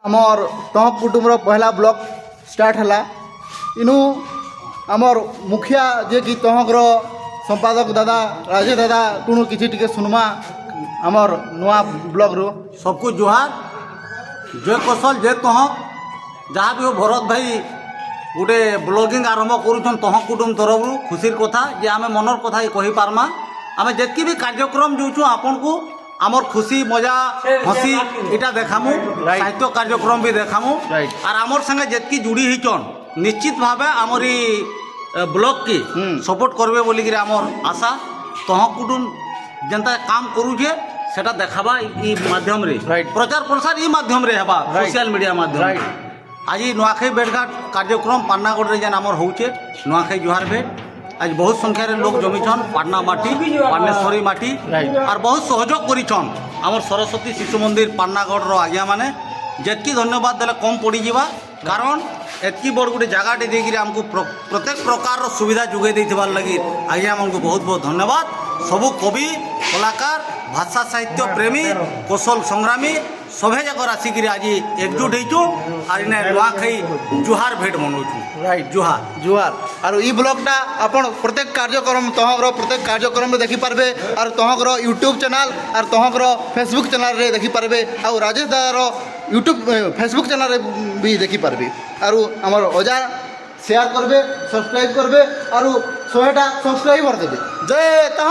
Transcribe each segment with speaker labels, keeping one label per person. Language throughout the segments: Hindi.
Speaker 1: आमर तह कुटुम्बर पहला ब्लॉक स्टार्ट है इनु आमर मुखिया जे कि तहर संपादक दादा राजे दादा टुणु किसी टिके सुनमा आमर नुआ ब्लॉग रो
Speaker 2: सबको जुहार जय कौशल जय तह जहाँ भी हो भरत भाई गोटे ब्लॉगिंग आरंभ करुछन तह कुटुम तरफ खुशीर कथा जे आमे मनर कथा कही पारमा आमे जेतकी भी कार्यक्रम जोछु आपन को आमर खुशी मजा हसी इटा देखामु साहित्य कार्यक्रम भी देखामु और आमर संगे जेतकी जुड़ी हिचन निश्चित भावे आमर ब्लॉग की सपोर्ट करबे बोली कि आमर आशा तह कुटुम जनता काम करूछे सेटा देखाबा ई माध्यम रे प्रचार प्रसार ई माध्यम रे हेबा सोशल मीडिया माध्यम आज नुआखाई भेटघाट कार्यक्रम पाटनागढ़ रे जेन आमर होउछे नुआखाई जुहार भेट आज बहुत संख्यार लोग जमीछन पाटना माटी पाटनेश्वरी माटी और बहुत सहयोग करिछन आमर सरस्वती शिशु मंदिर पाटनागढ़ रो आज्ञा माने जेतकी धन्यवाद देले कम पड़ी जीवा कारण एतकी बड़ गोटे जगहटे देकर आमको प्रत्येक प्रकार सुविधा जोगे देथिबार लगी आज्ञा हमको बहुत बहुत धन्यवाद सबु कवि कलाकार भाषा साहित्य प्रेमी कौशल संग्रामी सभे जगह आसिक आज एकजुट हो इन्हें नुआखाई जुहार भेट मनाऊँ
Speaker 1: राइट
Speaker 2: जुहार
Speaker 1: जुहार और ई ब्लॉगटा आपण प्रत्येक कार्यक्रम तहर प्रत्येक कार्यक्रम में देखिपारे और तहर यूट्यूब चैनल और तहर फेसबुक चैनल रे देखिपारे और राजेश दादार यूट्यूब फेसबुक चैनल रे भी देखिपारे और आमर अजा शेयर करबे सब्सक्राइब करबे और 100टा सब्सक्राइबर देबे जय तह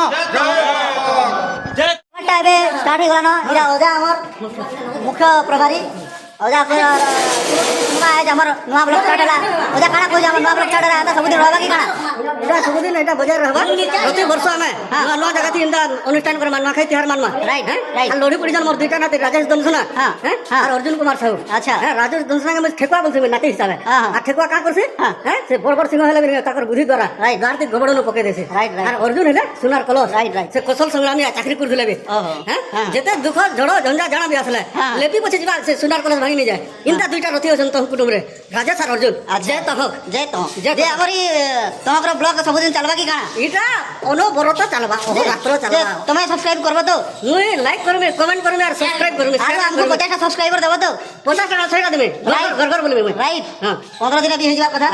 Speaker 3: जय स्टार्ट हो गला इरा ओजा हमर मुख्य प्रभारी ओजा आज हमर नुआ ब्लॉक स्टार्ट होला ओजा काना कोइ हमर नुआ ब्लॉक स्टार्ट होला त सबदिन रहबा कि काना एटा सबदिन एटा बजार रहबा प्रति वर्ष हमें नुआ जगह थी इंदा अनुष्ठान कर मानवा खाई तिहार मानवा राइट राइट लोडी पड़ी जन मोर दुईटा नाते राजेश दंसना हां और अर्जुन कुमार साहू अच्छा राजेश दंसना के ठेकुआ बोलसे नाते हिसाब है आ ठेकुआ का करसे हैं से बड़ बड़ सिंह हेले ताकर बुद्धि द्वारा राइट गारती गोबड़ न पके देसे राइट राइट और अर्जुन हेले सुनार कलश राइट राइट से कौशल संग्रामी चाकरी कर दिले बे हैं जेते दुख झड़ झंझा जाना भी आसले लेपी पछे जिबा से सुनार कलश भाई नहीं जाए इनता दुईटा रथी अछन तह कुटुम रे राजेश और अर्जुन जय तह जे हमर तहर ब्लॉग सब दिन चलबा कि काना इटा अनवरत चलबा रात्र चलबा तमे सब्सक्राइब करबो तो मुई लाइक करबे कमेंट करबे और सब्सक्राइब करबे और हमको 50टा सब्सक्राइबर देबो तो 50टा 100टा देबे घर घर बोलबे मुई राइट हां 15 दिन भी हो जाबा कथा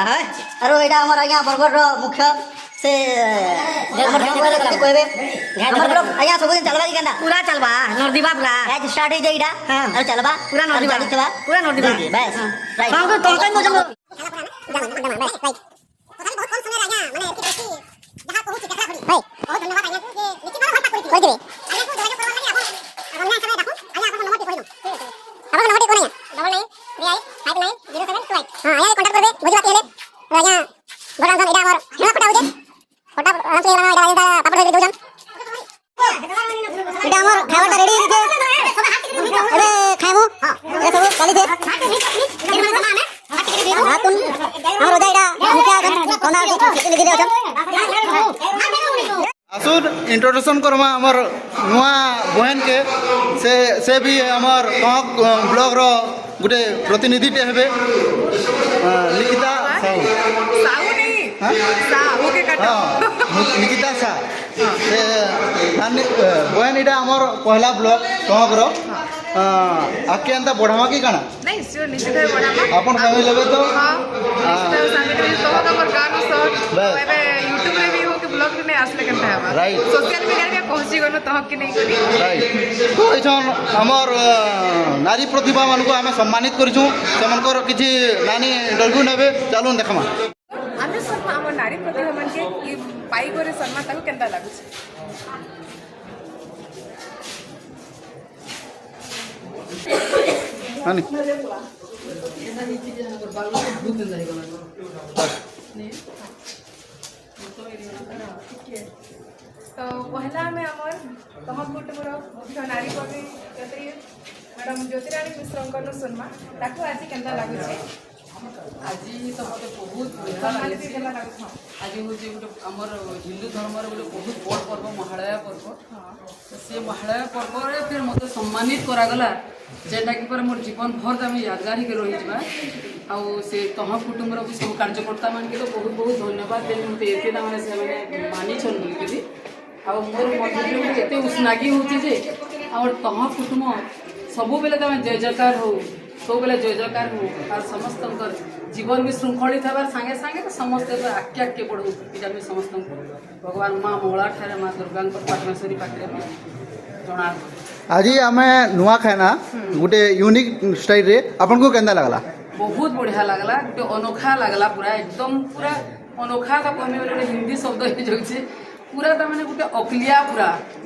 Speaker 3: और एटा हमर आज्ञा बरगढ़ रो मुख्य से हमर कहबे हमर ब्लॉग आज्ञा सब दिन चलबा कि काना पूरा चलबा नरदीबा पूरा आज स्टार्ट हो जाईडा और चलबा पूरा नरदीबा पूरा नरदीबा बस राइट हमको तो कहीं मजल
Speaker 1: आसुर इंट्रोडक्शन करमा हमर नुआ बहन के से भी हमर तह ब्लॉग रो गुटे प्रतिनिधि टे हेबे निकिता साहू
Speaker 4: साहू नहीं साहू के काटो
Speaker 1: निकिता साह से बहन इटा हमर पहला ब्लॉग तह रो आके अंता बढ़ावा की काना
Speaker 4: नहीं सियोर निश्चित है बढ़ावा
Speaker 1: अपन संगे लेबे तो
Speaker 4: हां निश्चित संगे रे तो हमर गानो सब एबे यूट्यूब रे भी हो के ब्लॉग में आसले केनता है
Speaker 1: राइट
Speaker 4: सोशल मीडिया रे पहुंची गनो तो हक नहीं करी
Speaker 1: राइट तो एछन हमर नारी प्रतिभा मान को हमें सम्मानित करिछु सेमनकर किछि नानी इंटरव्यू नेबे चलून देखमा
Speaker 4: आमे सब हमर नारी प्रतिभा मन के ई पाई गोरे सम्मान ताको केनता लागु
Speaker 1: हानि
Speaker 4: तो पहला में हमर तह कुटुंबर मुख्य नारी कवि मैडम ज्योतिरानी मिश्र सुनमा ताकू आज केनता लागु
Speaker 5: आज तो मत बहुत आज हूँ गोटे आमर हिंदू धर्म गोटे बहुत बड़ पर्व महालया पर्व तो से महालया पर्व फिर मत सम्मानित करागला जेटा कि पर मोर जीवन भर आम यादगार ही रही आउ से तह कुटुंबर भी सब कार्यकर्ता मान के तो बहुत बहुत धन्यवाद देने मत ये मैंने से मानिछन बोलिकी आउ मोर मध्य एत उत्सागी होची जे और तह कुटुंब सब बेले तुम जय जयकार हो सब बेले जय जयकार हो और समस्त जीवन भी श्रृंखलित हबार सांगे सांगे तो समस्त आगे आगे बढ़ू इटा भी समस्त भगवान माँ मंगला ठारे माँ दुर्गा पाटमेश्वरी पाखे जना
Speaker 1: आज आम नुआखाई ना गोटे यूनिक स्टाइल रे आपन को केंदा लगला
Speaker 5: बहुत बढ़िया लगला गोटे अनोखा लगला पूरा एकदम पूरा अनोखा तो कहमे बोले हिंदी शब्द ही जाउछे पूरा त माने गोटे अकलिया पूरा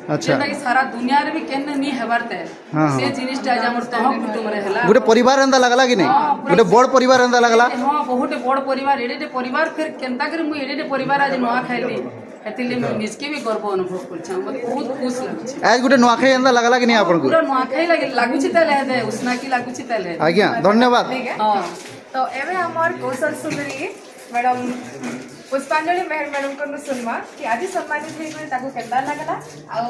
Speaker 1: अच्छा।
Speaker 5: जेटा कि सारा दुनिया रे भी केने नी हेबार ते
Speaker 1: हाँ,
Speaker 5: से जिनिसटा आज हमर तह कुटुम रे हला
Speaker 1: गोटे परिवार एंदा लगला कि नहीं गोटे बड़ परिवार एंदा लगला
Speaker 5: हां बहुत बड़ परिवार एडे परिवार फिर केनता कर मु एडे परिवार आज नुआ खाइली हेतिले मु निजके भी गर्व अनुभव करछा मत बहुत खुश लागछ
Speaker 1: आज गोटे नुआखाई एंदा लगला कि नहीं आपन को
Speaker 5: पूरा नुआ खाइ लागुछि तले दे उष्णा की लागुछि तले
Speaker 1: आज्ञा धन्यवाद
Speaker 5: हां
Speaker 4: तो एवं हमार कौशल सुंदरी मैडम पुष्पांजलि मेहर मैडम को सुनमा कि आज सम्मानित होई ताको केंदा लागला आ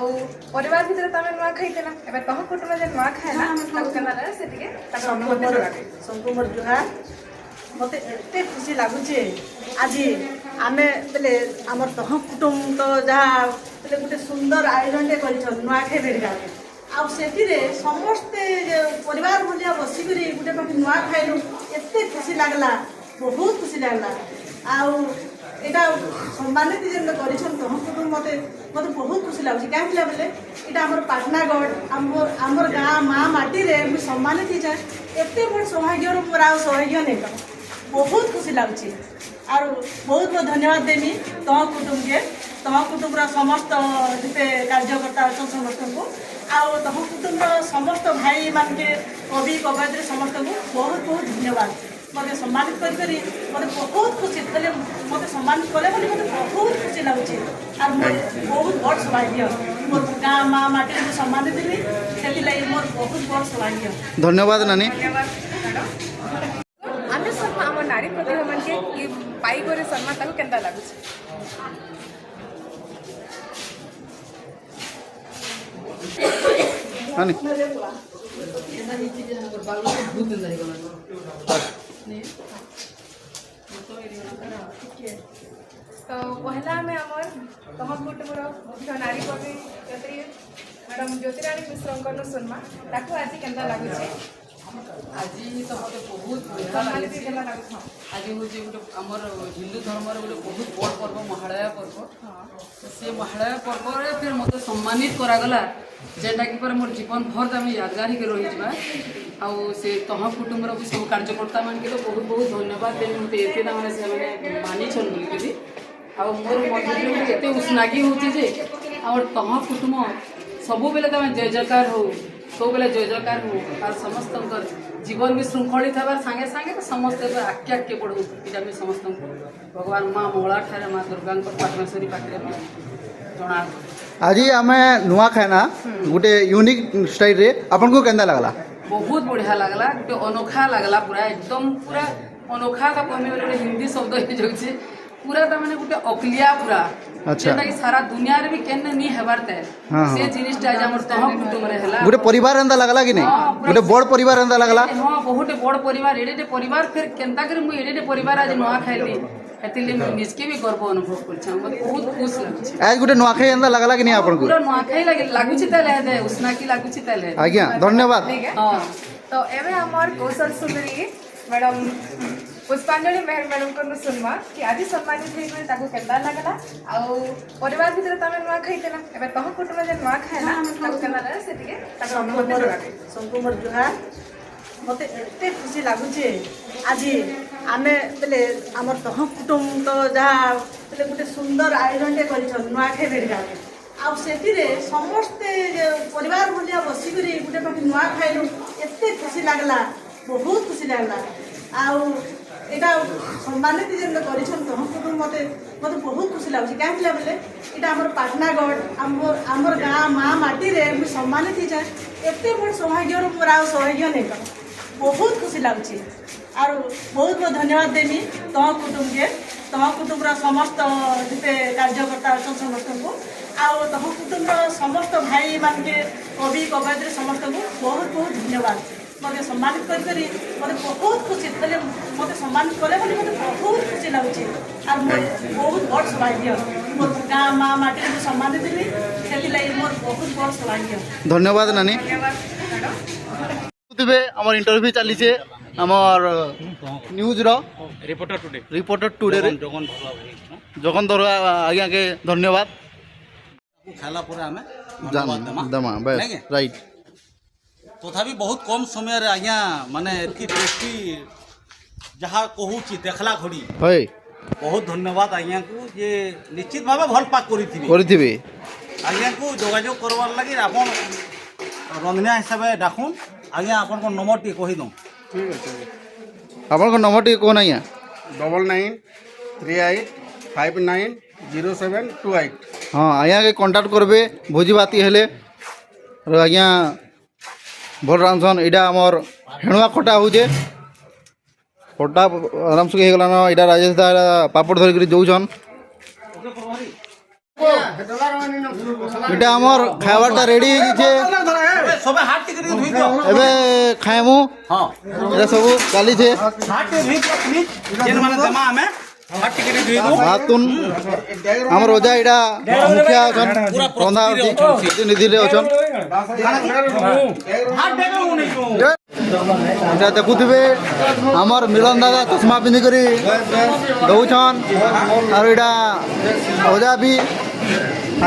Speaker 4: परिवार भीतर तमे नुआ खाइतेना एबे तह कुटुम जे नुआ खायला ताको केंदा लागला से दिके ताको अनुभव जोगाबे
Speaker 6: संकुमर जुहार मते एते खुशी लागुचे आज आमे बेले हमर तह कुटुम तो जहा बेले गुटे सुंदर आयोजन टे करिछन नुआखाई बेरगा आ सेतिरे समस्ते परिवार भलिया बसी करी गुटे पाटी नुआ खाइलु एते खुशी लागला बहुत खुशी लागला आ एटा सम्मानित जेन करिछन तह कुटुम मते मते बहुत खुशी लागुची काहेला बेले एटा हमर पाटनागढ़ हमर गाँ माँ माटी रे मु सम्मानित हिजा एते बड़ सौभाग्य रो मोर आ सौभाग्य नै बहुत खुशी लागुची आर बहुत बहुत धन्यवाद देमी तह कुटुम के तह कुटुम समस्त जिते कार्यकर्ता अच्छा समस्त को आउ तह कुटुम समस्त भाई मान के कवि कवयित्री समस्त को बहुत बहुत धन्यवाद मत सम्मानित करी मत बहुत खुशी मत सम्मानित कले मत बहुत खुशी लगुच और मोर बहुत बड़ सौभाग्य मोर गाँ माँ माटी में सम्मानित देवी से मोर बहुत बड़ सौभाग्य
Speaker 1: धन्यवाद नानी
Speaker 4: आमे सम्मान हमर नारी प्रतिभा मन के ई पाई करे सम्मान ताको केंदा लागुछ
Speaker 1: हानी
Speaker 4: तो पहला में हमर तह कुटुम मुख्य नारी कवि मैडम ज्योतिरानी मिश्र सुनमा ताको आज केंदा लागुछ
Speaker 5: आज तो मते बहुत बढ़िया
Speaker 4: सम्मानित
Speaker 5: लागছে
Speaker 4: केंदा लागुछ
Speaker 5: आज हूँ गोटे आमर हिंदू धर्म गोटे बहुत बड़ पर्व महालया पर्व तो से महालया पर्व फिर मत सम्मानित करागला जेटा कि पर मोर जीवन भर आम यादगार ही रही आउ से तह कुटुम भी सब कार्यकर्ता मान के तो बहुत बहुत धन्यवाद देवी मत एते मैंने से मानी बोलिकी आउ मोर मध्य एत उष्णागी होचे और तह कुटुम सब बेले तुम जय जयकार हो सब बेले जय जयकार हो और समस्त जीवन भी श्रृंखलित हबार सांगे सांगे तो समस्त आगे आगे बढ़ू इटा भी समस्त भगवान माँ मंगला ठारे माँ दुर्गा पाटमेश्वरी पाखे जना
Speaker 1: आज आम नुआखाई ना गोटे यूनिक स्टाइल रे आपन को केंदा लगला
Speaker 5: बहुत बढ़िया लगला गोटे अनोखा लगला पूरा एकदम पूरा अनोखा तो कहमे बोले हिंदी शब्द ही जाउछे पूरा त माने गोटे अकलिया पूरा
Speaker 1: अच्छा।
Speaker 5: जेटा कि सारा दुनिया रे भी केने नी हेबार ते
Speaker 1: हाँ,
Speaker 5: से जिनिसटा आज हमर तह कुटुम रे हला
Speaker 1: गोटे परिवार एंदा लगला कि नहीं गोटे बड़ परिवार एंदा लगला
Speaker 5: हां बहुत बड़ परिवार एडे परिवार फिर केनता कर मु एडे परिवार आज नुआ खाइली हेतिले मु निजके भी गर्व अनुभव करछा मत बहुत खुश लागछ
Speaker 1: आज गोटे नुआखाई एंदा लगला कि नहीं आपन को
Speaker 5: पूरा नुआ खाइ लागुछि तले दे उष्णा की लागुछि तले
Speaker 1: आज्ञा धन्यवाद
Speaker 5: हां
Speaker 4: तो एवं हमार कौशल सुंदरी मैडम पुष्पांजलि मेहर मैडम को सुनमा कि आज सम्मानित होई ताको केंदा लागला आ परिवार भीतर तमे नुआ खाइतेना एबे तह कुटुम जे नुआ खायला ताको केंदा लागला से दिके ताको अनुभव जोगाबे
Speaker 6: संकुमर जुहार मते एते खुशी लागुचे आज आमे बेले हमर तह कुटुम तो जहा बेले गुटे सुंदर आयोजन टे करिछन नुआखाई बेरगा आ सेतिरे समस्ते परिवार भलिया बसी करी गुटे पाटी नुआ खाइलु एते खुशी लागला बहुत खुशी लागला आ एटा सम्मानित जेन करिछन तह कुटुम मते मते बहुत खुशी लागुची काहेला बेले एटा हमर पाटनागढ़ हमर गाँ माँ माटी रे मु सम्मानित हिजा एते बड़ सौभाग्य रो मोर आ सौभाग्य नै बहुत खुशी लागुची आर बहुत बहुत धन्यवाद देमी तह कुटुम समस्त जिते कार्यकर्ता अच्छा समस्त को आउ तह कुटुम समस्त भाई मान के कवि कवयित्री समस्त को बहुत बहुत धन्यवाद मत सम्मानित करी मत बहुत खुशी मत सम्मानित कले मत बहुत खुशी लगुच और मोर बहुत बड़ सौभाग्य मोर गाँ माँ माटी में सम्मानित देवी से मोर बहुत बड़ सौभाग्य
Speaker 1: धन्यवाद नानी
Speaker 4: धन्यवाद मैडम
Speaker 1: ଦେଖୁଥିବେ ଆମର ଇଣ୍ଟରଭ୍ୟୁ ଚାଲିଛେ ଆମର ନ୍ୟୁଜ୍ର ରିପୋର୍ଟର ଟୁଡେରେ ଜଗନ ଦରୁଆ ଆଜ୍ଞାକେ ଧନ୍ୟବାଦ
Speaker 2: ଖାଇଲା ପରେ ଆମେ
Speaker 1: ଦେମା
Speaker 2: ନାଇଁ କି?
Speaker 1: ରାଇଟ୍
Speaker 2: ତଥାପି ବହୁତ କମ୍ ସମୟରେ ଆଜ୍ଞା ମାନେ ଏତିକି ଟେଷ୍ଟି ଯାହା କହୁଛି ଦେଖଲା ଘଡ଼ି
Speaker 1: ହଏ
Speaker 2: ବହୁତ ଧନ୍ୟବାଦ ଆଜ୍ଞାକୁ ଯେ ନିଶ୍ଚିତ ଭାବେ ଭଲ ପାକ୍
Speaker 1: କରିଥିବେ
Speaker 2: ଆଜ୍ଞାକୁ ଯୋଗାଯୋଗ କରବାର୍ ଲାଗି ଆପଣ ରନ୍ଧନିଆ ହିସାବରେ ଡାକୁନ୍ ଆଜ୍ଞା ଆପଣଙ୍କ ନମ୍ବର ଟିକେ କହିଦଉଁ
Speaker 1: ଆପଣଙ୍କ ନମ୍ବର ଟିକେ କହୁନ ଆଜ୍ଞା
Speaker 7: 9938590728
Speaker 1: ହଁ ଆଜ୍ଞାକେ କଣ୍ଟାକ୍ଟ କରିବେ ଭୋଜି ଭାତି ହେଲେ ଆଜ୍ଞା ଭଲ ରାନ୍ଧନ୍ ଏଇଟା ଆମର ହେଣୁଆ ଖଟା ହଉଛେ ଖଟା ଆରାମସେ ହେଇଗଲାନ ଏଇଟା ରାଜେଶ ଦା ପାପଡ଼ ଧରିକିରି ଯଉଛନ୍ ଏଇଟା ଆମର ଖାଇବାରଟା ରେଡ଼ି ହେଇଯାଇଛେ
Speaker 2: ସବେ ହାତ ଟିକେ ଧୁଇ ଦିଅ
Speaker 1: ଏବେ ଖାଇମୁ
Speaker 2: ହଁ
Speaker 1: ଏଇଟା ସବୁ ଚାଲିଛେ
Speaker 2: ହାତ ଟିକେ ଧୁଇ ଦିଅ ପ୍ଲିଜ୍ ଯେନ୍ ମାନେ ଦେମା ଆମେ ହାତ ଟିକେ ଧୁଇ ଦଉ
Speaker 1: ଭାତୁନ୍ ଆମର ଅଜା ଏଇଟା ମୁଖିଆ ଅଛନ୍ ରନ୍ଧା ପ୍ରତିନିଧିରେ ଅଛନ୍
Speaker 2: ହାତ ଡେଗା ଉନେଇ
Speaker 1: ଏଇଟା ଦେଖୁଥିବେ ଆମର ମିଳନ ଦାଦା ଚଷମା ପିନ୍ଧିକରି ଦଉଛନ୍ ଆଉ ଏଇଟା ଅଜା ବି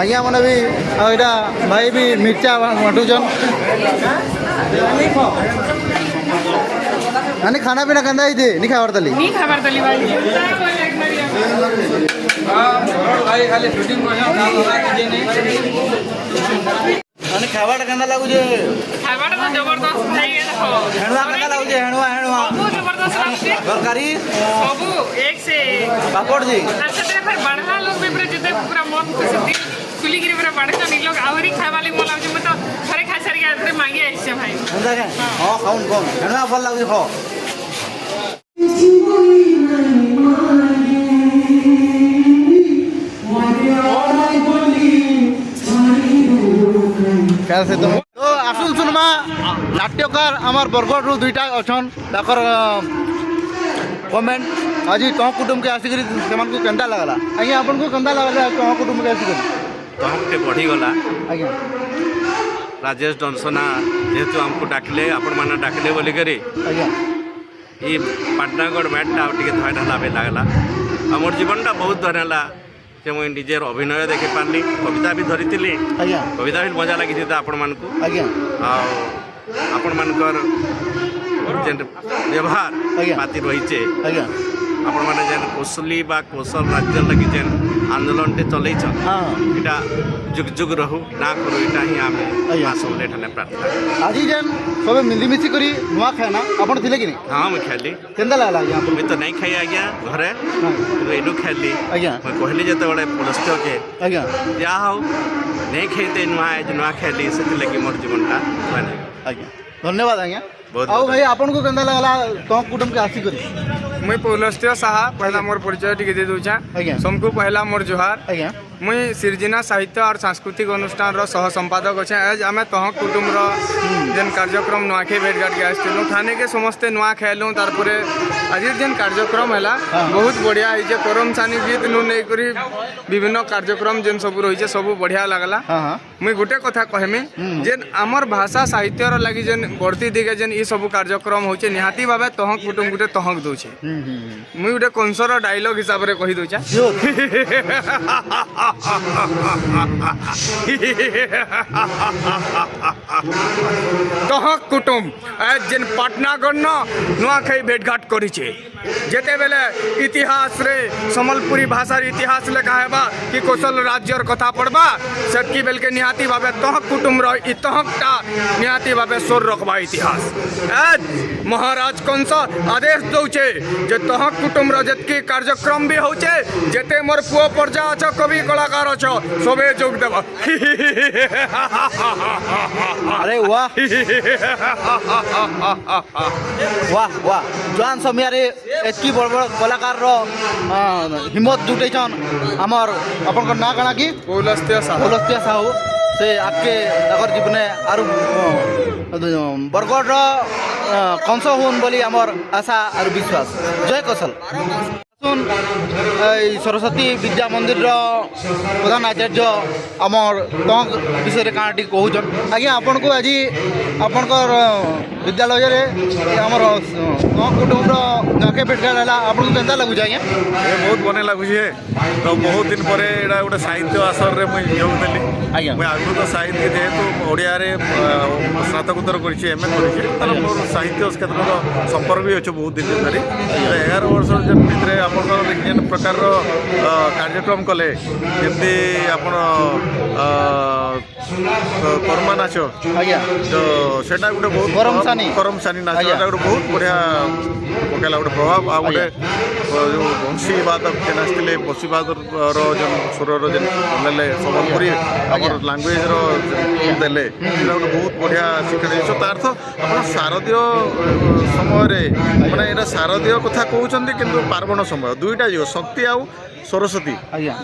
Speaker 1: ଆଜ୍ଞା ମାନେ ବି ଆଉ ଏଇଟା ଭାଇ ବି ମିର୍ଚା ବାଣ୍ଟୁଛନ୍ ମାନେ ଖାନା ପିନା କେନ୍ତା ହେଇଛେ ନି ଖାଇବାର ତାଲି ମାନେ ଖାଇବାଟା କେନ୍ତା ଲାଗୁଛେ
Speaker 8: ଖାଇବାଟା ତ ଜବରଦସ୍ତ ଖାଇକି ଦେଖ
Speaker 1: ହେଣୁଆ କେନ୍ତା ଲାଗୁଛେ ହେଣୁଆ
Speaker 8: ସବୁ ଜବରଦସ୍ତ ଲାଗୁଛି
Speaker 1: ତରକାରୀ
Speaker 8: ସବୁ ଏକ ସେ
Speaker 1: ପାପଡ଼ ଯେ
Speaker 8: আর সেটা ফের বাড়লা লোক বি পুরা যেতে পুরা মন খুশি দিল খুলিকিরি পুরা বাড়ছা নি লোক আহরি খাইবা লাগি মন লাগুছে তো থরে খাই সারি আদরে মাগি আইছে ভাই
Speaker 1: କେନ୍ତା କେଁ ହଁ ଖାଉନ୍ ଖାଉନ୍ ହେଣୁଆ ଭଲ ଲାଗୁଛେ ଖାଅ তো আসুন শুনমা নাট্যকার আমার বরগড় দুইটা অছন তাকর কমেন্ট আজি তহ কুটুমকে আসিকি সেমানকু কেন্তা লাগলা আজ্ঞা আপনার কেন্তা লাগলা তহ কুটুমকে আসিকি
Speaker 9: ତହମଟେ ବଢ଼ିଗଲା
Speaker 1: ଆଜ୍ଞା
Speaker 9: ରାଜେଶ ଦଂଶନା ଯେହେତୁ ଆମକୁ ଡାକିଲେ ଆପଣମାନେ ଡାକିଲେ ବୋଲିକରି
Speaker 1: ଆଜ୍ଞା
Speaker 9: ଇ ପାଟନାଗଡ଼ ମ୍ୟାଟ୍ଟା ଆଉ ଟିକେ ଧୈର୍ଯ୍ୟ ହେଲା ବି ଲାଗଲା ଆଉ ମୋର ଜୀବନଟା ବହୁତ ଧୈର୍ଯ୍ୟ ହେଲା ଯେ ମୁଇଁ ନିଜର ଅଭିନୟ ଦେଖିପାରିଲି କବିତା ବି ଧରିଥିଲି
Speaker 1: ଆଜ୍ଞା
Speaker 9: କବିତା ବି ମଜା ଲାଗିଥିଲା ଆପଣମାନଙ୍କୁ
Speaker 1: ଆଜ୍ଞା
Speaker 9: ଆଉ ଆପଣମାନଙ୍କର ଯେନ୍ ବ୍ୟବହାର
Speaker 1: ଆଜ୍ଞା।
Speaker 9: ପାତି ରହିଛେ
Speaker 1: ଆଜ୍ଞା
Speaker 9: ଆପଣମାନେ ଯେନ୍ କୌଶলী ବା କୌଶଳ ରାଜ୍ୟ ଲାଗି ଯେନ୍ ଆନ୍ଦୋଳନଟେ ଚଲେଇଛନ୍
Speaker 1: ହଁ
Speaker 9: এটা যুগ যুগ রহু না করু এটা হি আমি
Speaker 1: আজ্ঞা।
Speaker 9: আসলে এখানে প্রার্থনা
Speaker 1: আজি যেন সবে মিলিমিশি করি নূয়া খানা আপন ଥିଲେ কি নি
Speaker 9: হ্যাঁ মুই খাইলি
Speaker 1: কেন্তা লাগলা আজ্ঞা আপন
Speaker 9: মুই তো নাই খাই আজ্ঞা ঘরে কিন্তু এনু খাইলি
Speaker 1: আজ্ঞা
Speaker 9: মুই কহিলি যেতବେଳେ পুলস্ত্যকে
Speaker 1: আজ্ঞା
Speaker 9: যা হও নাই খাইতে নূয়া খাইলি ସେଥିଲାଗି মোর জীবনটা মানে
Speaker 1: ଆଜ୍ଞା ଧନ୍ୟବାଦ ଆଜ୍ଞା
Speaker 9: ବହୁତ
Speaker 1: ଆଉ
Speaker 9: ବହୁତ
Speaker 1: ଭାଇ ଆପଣଙ୍କୁ କେନ୍ତା ଲାଗଲା ତମ କୁଟୁମ୍ବକେ ଆସିକରି
Speaker 7: मुई पौलस्त्य साहा पहला मोर परिचय टिके दे दूचा
Speaker 1: ଆଜ୍ଞା
Speaker 7: सबको पहला मोर जोहार
Speaker 1: ଆଜ୍ଞା
Speaker 7: मुई सिरजिना साहित्य और सांस्कृतिक अनुष्ठान रो सह संपादक अच्छे आज आम तह कुटुम जेन कार्यक्रम नुआखाई भेटघाट के आसलु ठाने के समस्ते नुआ खाइलु तारपरे आज जेन कार्यक्रम है बहुत बढ़िया है करम सानी गीत नु नहीं करी विभिन्न कार्यक्रम जेन सब रही सब बढ़िया लगला
Speaker 1: ହଁ ହଁ
Speaker 7: मुई गोटे कथा कहमी जेन आमर भाषा साहित्य लगी जेन बढ़ती दिगे जेन ई सब कार्यक्रम होचे निहाती भावे तहक कुटुम गुटे तहक दउछे मुई गोटे कंसर डायलॉग हिसाब रे कहि दउछा तहक कुटुम आज जेन पाटनागढ़ न नुआखाई भेटघाट करिछे जेते बेले इतिहास रे सम्बलपुरी भाषार इतिहास लेखा हेबा कि कौशल राज्यर कथा पढ़बा सेतकी बेल के निहाती भावे तहक कुटुम रो इ तहकटा निहाती भावे सोर रखबा इतिहास आज महाराज कंस आदेश दउछे जे तहक कुटुम रो जेतकी कार्यक्रम भी होचे जेते मोर पुओ प्रजा अछ कवि कलाकार अछ सबे जोग देबा
Speaker 1: अरे वाह वाह वाह जुआन समयारे एतकी बड़ बड़ कलाकार रो हिम्मत जुटेछन हमर अपन ना काना की
Speaker 7: पौलस्त्य साहा
Speaker 1: पुलस्त्य साहू से आके अगर जीवने आरु बरगढ़ कंस हुन बोली हमर आशा और विश्वास जय कौशल सरस्वती विद्या मंदिर प्रधान आचार्य आमर तहक विषय काଣା टी कहून आज्ञा आपन को आज आपनकर विद्यालय आमर तहक कुटुंब गाके भेटघाट है आपन को केनता लगुच आज्ञा
Speaker 10: ये बहुत बने लगुचे तो बहुत दिन पर एटा गोटे साहित्य आसर रे मुझे जोग देली
Speaker 1: आज्ञा
Speaker 10: मैं आगु तो साहित्य जेहेतु ओडिया रे स्नातकोत्तर करिछि एमए करिछि तार मोर साहित्य क्षेत्र संपर्क भी अच्छे बहुत दिन धरी 11 वर्ष जन भितर आपनकर जेन प्रकार कार्यक्रम कले जमती आपण कर्मा नाच
Speaker 1: आज्ञा
Speaker 10: तो सेटा गोटे बहुत करमसानी नाच एटा गोटे बहुत बढ़िया पकेला गोटे प्रभाव आ गोटे जो बंशी बादक जेन आसते बंशीवादर जो सुरर जेन नेले सम्बलपुरी आमर लांगुएज देले गोटे बहुत बढ़िया शिक्षण जिन तार्थ आप शारदीय समय मैंने यहाँ शारदीय कथा कहते कि पार्वण समय दुईटा जीव शक्ति आउ सरस्वती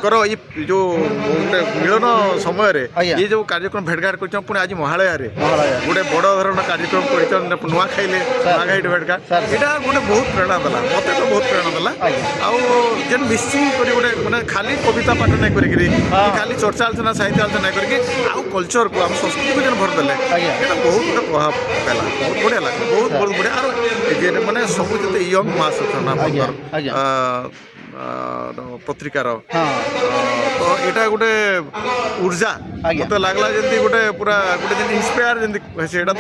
Speaker 10: कर ये जो मिलन समय ये जो कार्यक्रम भेटघाट कर पुणी आज महालय गोटे बड़ धरण कार्यक्रम कर नुआ खाइले नुआखाई भेटघाट यहाँ गोटे बहुत प्रेरणा देला मत तो बहुत प्रेरणा देला आन निश्चित कर गोटे मैंने खाली कविता पाठ नहीं करी खाली चर्चा आलोचना साहित्य आलोचना नहीं करके कल्चर को आम संस्कृति को जेन भर देले बहुत गोटे प्रभाव पड़ा बहुत बढ़िया लगे बहुत बढ़िया और मैंने सब जो यंग मास अच्छा पत्रिकार तो यहाँ गोटे ऊर्जा मत लगला जमी गोटे पूरा गोटे जमी इन्स्पायर जमी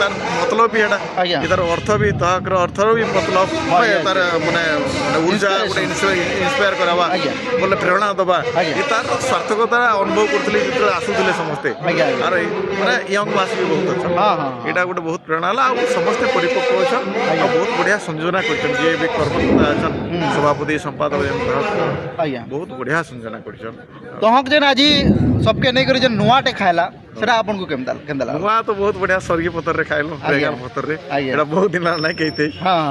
Speaker 10: तार मतलब भी है तार अर्थ भी तहकर अर्थ भी मतलब तार माने ऊर्जा गोटे इन्स्पायर करवा बोले प्रेरणा दबा ये तार सार्थकता अनुभव करते जो आसुले समस्ते आर मैंने यंग मास भी बहुत अच्छा यहाँ गोटे बहुत प्रेरणा है समस्ते परिपक्व अच्छा बहुत बढ़िया संयोजना कर भी कर्मकर्ता अच्छा सभापति संपादक बहुत बढ़िया संयोजना कर
Speaker 1: तहक जेन आज सबके नहीं करी जेन नुआटे खाइला सेटा आपन को केमता केंदा
Speaker 10: नुआ तो बहुत बढ़िया स्वर्गीय पत्र रे खाइलो बेगार पत्र रे एटा बहुत दिन नहीं कहते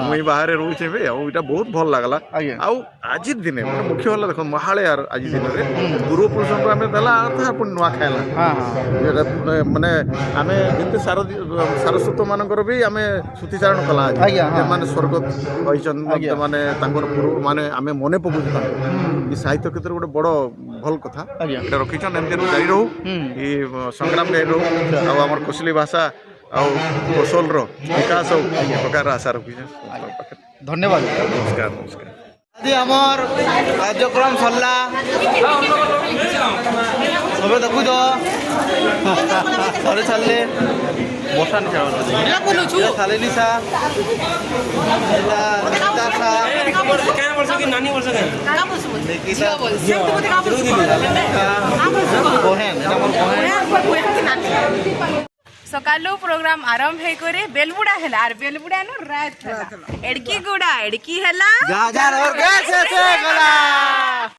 Speaker 10: मुई बाहर रहउछे बे आ एटा बहुत भल लागला आ आज दिन मुख्य होला देखो महाले यार आज दिन रे पूर्व पुरुष को हमें दला था अपन नुआ खाइला माने हमें जते सारस्वत मानकर भी हमें सुतिचारण कला आज माने स्वर्ग होइछन माने तांकर पूर्व माने हमें मने पकुता ये साहित्य क्षेत्र गोटे बड़ भल कथा एटा रखिछन एमते जारी रहू ई संग्राम जारी रहू आ हमर कोसली भाषा आ कौशल रो विकास हो प्रकार आशा रखिछन
Speaker 1: धन्यवाद
Speaker 10: नमस्कार नमस्कार
Speaker 1: आज आमर कार्यक्रम सरला सब देखु सरे छाड़े बसा नहीं साले निशा
Speaker 4: सकालू प्रोग्राम आरंभ है करे बेलबुड़ा हैला आर बेलबुड़ा नो रात हैला एडकी गुड़ा एडकी हैला
Speaker 1: गाजर और गैस